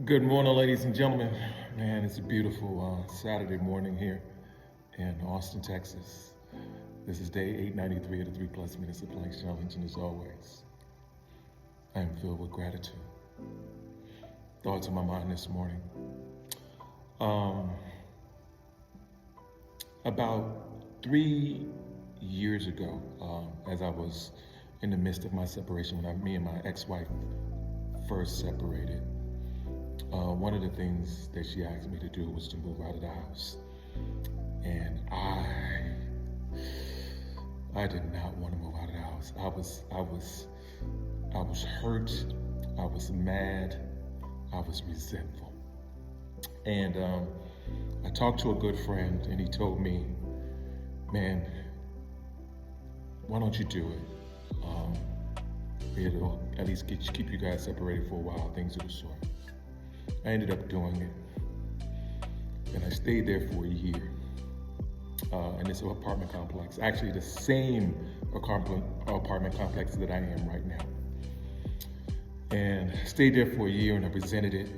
Good morning, ladies and gentlemen. Man, it's a beautiful Saturday morning here in Austin, Texas. This is day 893 of the 3 Plus Minutes of Planks Challenge, and as always, I am filled with gratitude. Thoughts on my mind this morning. About 3 years ago, as I was in the midst of my separation, when me and my ex-wife first separated, one of the things that she asked me to do was to move out of the house. And I did not want to move out of the house. I was hurt, I was mad, I was resentful. And I talked to a good friend and he told me, man, why don't you do it? It'll at least keep you guys separated for a while, things of the sort. I ended up doing it, and I stayed there for a year in this apartment complex, actually the same apartment complex that I am right now. And I stayed there for a year, and I resented it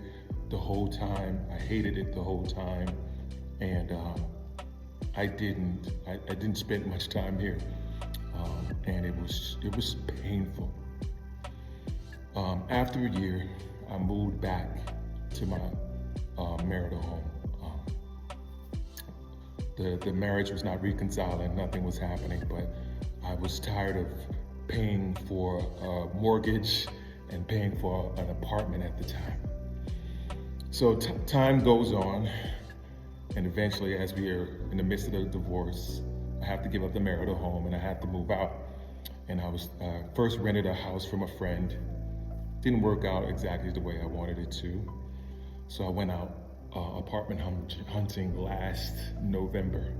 the whole time. I hated it the whole time, and I didn't spend much time here, and it was painful. After a year, I moved back to my marital home. The marriage was not reconciling, nothing was happening, but I was tired of paying for a mortgage and paying for an apartment at the time. So time goes on, and eventually, as we are in the midst of the divorce, I have to give up the marital home and I have to move out. And I was first rented a house from a friend. Didn't work out exactly the way I wanted it to. So I went out apartment hunting last November.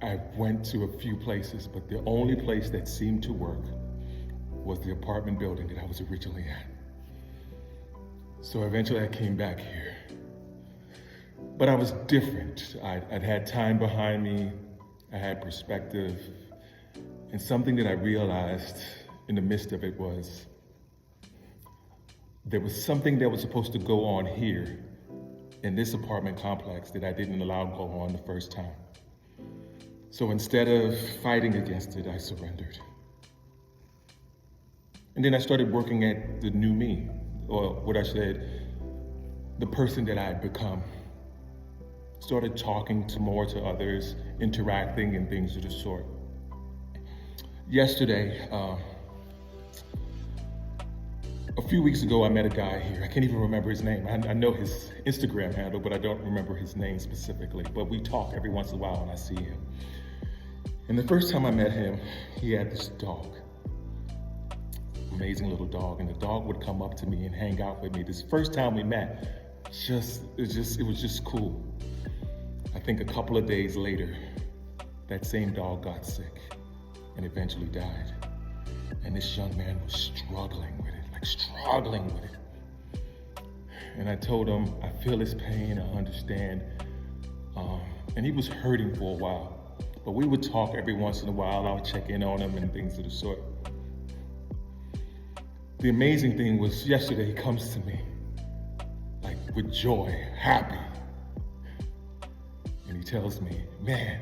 I went to a few places, but the only place that seemed to work was the apartment building that I was originally at. So eventually I came back here. But I was different. I'd had time behind me, I had perspective, and something that I realized in the midst of it was there was something that was supposed to go on here in this apartment complex that I didn't allow go on the first time. So instead of fighting against it, I surrendered. And then I started working at the new me, or what I said, the person that I had become. Started talking more to others, interacting and things of the sort. Yesterday, a few weeks ago, I met a guy here. I can't even remember his name. I know his Instagram handle, but I don't remember his name specifically. But we talk every once in a while when I see him. And the first time I met him, he had this dog. Amazing little dog. And the dog would come up to me and hang out with me. This first time we met, it was just cool. I think a couple of days later, that same dog got sick and eventually died. And this young man was struggling with it. And I told him, I feel his pain, I understand. And he was hurting for a while, but we would talk every once in a while. I would check in on him and things of the sort. The amazing thing was yesterday he comes to me like with joy, happy. And he tells me, man,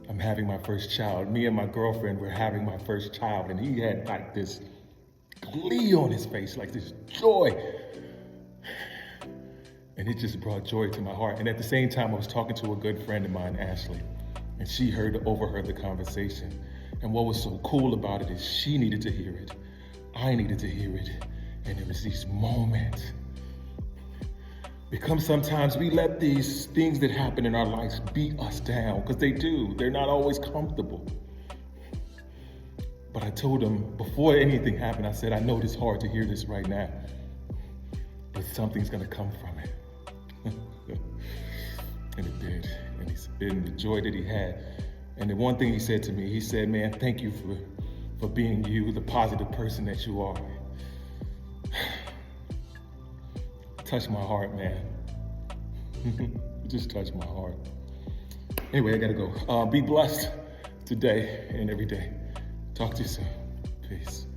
I'm having my first child. Me and my girlfriend were having my first child. And he had like this glee on his face, like this joy. And it just brought joy to my heart. And at the same time, I was talking to a good friend of mine, Ashley, and she overheard the conversation. And what was so cool about it is she needed to hear it. I needed to hear it. And it was these moments. Because sometimes we let these things that happen in our lives beat us down, because they do. They're not always comfortable. But I told him before anything happened, I said, I know it's hard to hear this right now, but something's gonna come from it. And it did. And the joy that he had. And the one thing he said to me, he said, man, thank you for being you, the positive person that you are. It touched my heart, man. It just touched my heart. Anyway, I gotta go. Be blessed today and every day. Talk to you soon. Peace.